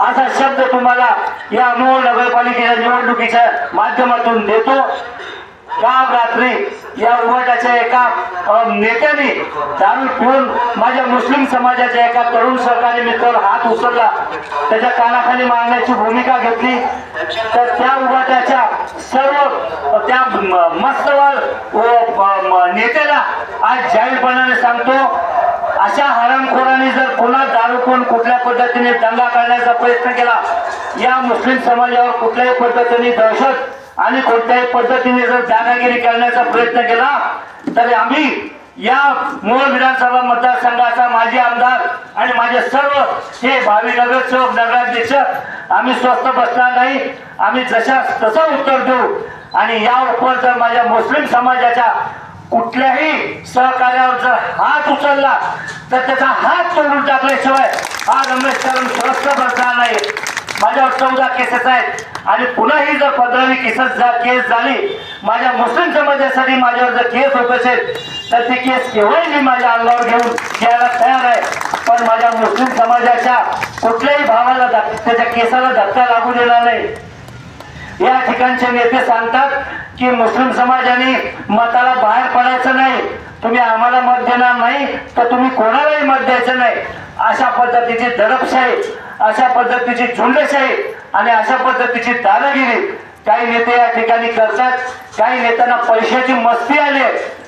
असा शब्द तुम्हाला या मोहोळ नगरपालिकेच्या निवडणुकीच्या माध्यमातून देतो। काल रात्री या उभाटाच्या एका नेत्याने दारू पिऊन माझ्या मुस्लिम समाजाच्या एका तरुण सहकारी मित्रावर हात उचलला, त्याच्या कानाखाली मारण्याची भूमिका घेतली। तर त्या उभाटाच्या सर्व त्या मस्तवाल नेत्याला आज जाहीरपणाने सांगतो, अशा हरामखोरांनी जर पुन्हा दारू पिऊन कुठल्या पद्धतीने दंगा करण्याचा प्रयत्न केला, या मुस्लिम समाजावर कुठल्याही पद्धतीने दहशत आणि कोणत्याही पद्धतीने जर दादागिरी करण्याचा प्रयत्न केला, तर आम्ही या मोहोळ विधानसभा मतदारसंघाचा माजी आमदार आणि माझे सर्व हे भावी नगरसेवक नगराध्यक्ष आम्ही स्वस्थ बसणार नाही। आम्ही जशा तसं उत्तर देऊ आणि या उपर जर माझ्या मुस्लिम समाजाच्या कुठल्याही सहकार्यावर जर हात उचलला तर त्याचा हात तोडून टाकल्याशिवाय हा रमेश कदम स्वस्थ बसणार नाही। माझ्यावर 14 केसेस आहेत आणि पुन्हा ही जर 15वी केस झाली माझ्या मुस्लिम समाजासाठी, माझ्यावर जर केस होत असेल तर ती केस केव्हाही मी माझ्या अंगावर घेऊन घ्यायला तयार आहे। पण माझ्या मुस्लिम समाजाच्या कुठल्याही भावाला त्याच्या केसाला धक्का लागू देणार नाही। या ठिकाणचे नेते सांगतात की मुस्लिम समाजाने मताला बाहेर पडायचं नाही, तुम्ही आम्हाला मत देणार नाही तर तुम्ही कोणालाही मत द्यायचं नाही। अशा पद्धतीची दडपशाही, अशा पद्धतीची झुंडशाही आणि अशा पद्धतीची दादागिरी काही नेते या ठिकाणी करतात। काही नेत्यांना पैशाची मस्ती आली,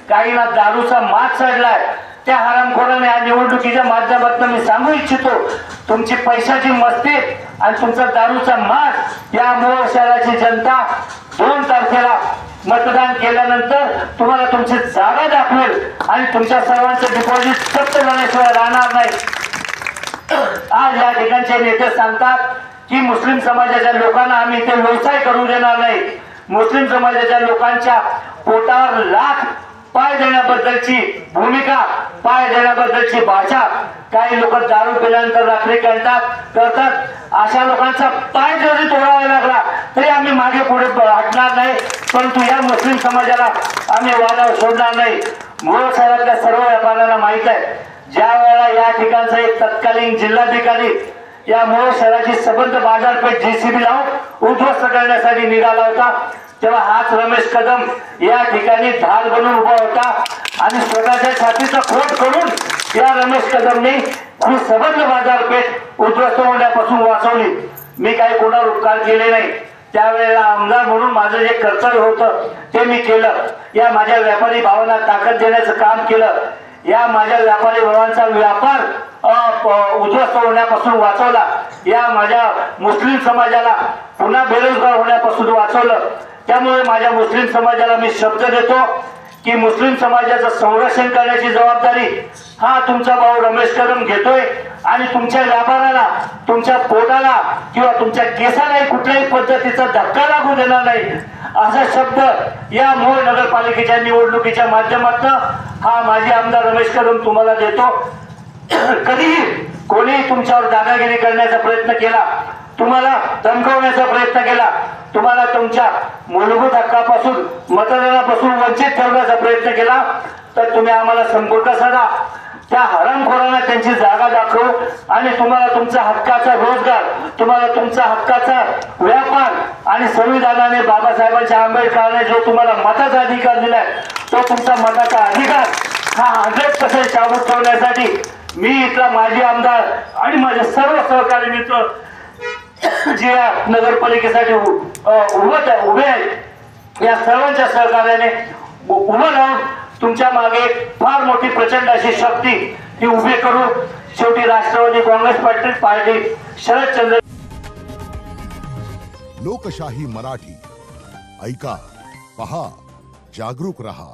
काहींना दारूचा माज चढलाय। त्या हरामखोराने या निवडणुकीच्या माध्यमातून मी सांगू इच्छितो, तुमची पैशाची मस्ती आणि तुमचा दारूचा माज या मोहोळ शहराची जनता 2 तारखेला मतदान केल्यानंतर तुम्हाला तुमची जागा दाखवेल आणि तुमच्या सर्वांचं डिपॉझिट जप्त झाल्याशिवाय राहणार नाही। आज या ठिकाणचे नेते सांगतात की मुस्लिम समाजाच्या लोकांना आम्ही इथे व्यवसाय करू देणार नाही। मुस्लिम समाजाच्या लोकांच्या पोटावर लाख पाय देण्याबद्दलची भूमिका, पाय देण्याबद्दलची भाषा काही लोक दारू पिल्यानंतर रात्री करतात। अशा लोकांचा पाय जरी तोडावा लागला तरी आम्ही मागे पुढे हटणार नाही, परंतु या मुस्लिम समाजाला आम्ही वादावर सोडणार नाही। मोहोळ शहरातल्या सर्व व्यापाऱ्यांना माहित आहे, ज्या वेळेला या ठिकाणचा एक तत्कालीन जिल्हाधिकारी या मोहोळ शहराची सबंध बाजारपेठ जेसीबी लावून उद्ध्वस्त करण्यासाठी निघाला होता, तेव्हा हाच रमेश कदम या ठिकाणी ढाल बनून उभा होता आणि स्वतःच्या छातीचा खोट करून या रमेश कदमने ही सबंध बाजारपेठ उद्ध्वस्त होण्यापासून वाचवली। मी काही कोणावर उपकार केले नाही, त्यावेळेला आमदार म्हणून माझं जे कर्तव्य होतं ते मी केलं। या माझ्या व्यापारी भावांना ताकद देण्याचं काम केलं, या माझ्या व्यापारी भावांचा व्यापार उद्ध्वस्त होण्यापासून वाचवला, या माझ्या मुस्लिम समाजाला पुन्हा बेरोजगार होण्यापासून वाचवलं। त्यामुळे माझ्या मुस्लिम समाजाला मी शब्द देतो की मुस्लिम समाजाचं संरक्षण करण्याची जबाबदारी हा तुमचा भाऊ रमेश कदम घेतोय आणि तुमच्या व्यापाराला, तुमच्या पोटाला किंवा तुमच्या केसालाही कुठल्याही पद्धतीचा धक्का लागू देणार नाही, असा शब्द या मोहोळ नगरपालिकेच्या निवडणुकीच्या माध्यमातून हा माजी आमदार रमेश कदम तुम्हाला देतो। कधीही कोणीही तुमच्यावर दादागिरी करण्याचा प्रयत्न केला, तुम्हाला धमकावण्याचा प्रयत्न केला, तुम्हाला तुमच्या मूलभूत हक्कापासून, मतदानापासून वंचित ठेवण्याचा प्रयत्न केला तर तुम्ही आम्हाला संपर्क साधा। त्या हरामखोरांना त्यांची जागा दाखवू आणि तुम्हाला तुमचा हक्काचा रोजगार, तुम्हाला तुमचा हक्काचा व्यापार आणि संविधानाने बाबासाहेबांच्या आंबेडकरांनी जो तुम्हाला मताचा अधिकार दिलाय तो तुमचा मताचा अधिकार हा 100% शाबूत ठेवण्यासाठी मी इथला माजी आमदार आणि माझे सर्व सहकारी मित्र जे या नगरपालिकेसाठी उभे आहेत, या सर्वांच्या सहकार्याने उभं राहून तुमच्या मागे फार मोठी प्रचंड अशी शक्ती ही उभी करू। शेवटी राष्ट्रवादी काँग्रेस पार्टी शरदचंद्र लोकशाही मराठी ऐका, पहा, जागरूक रहा।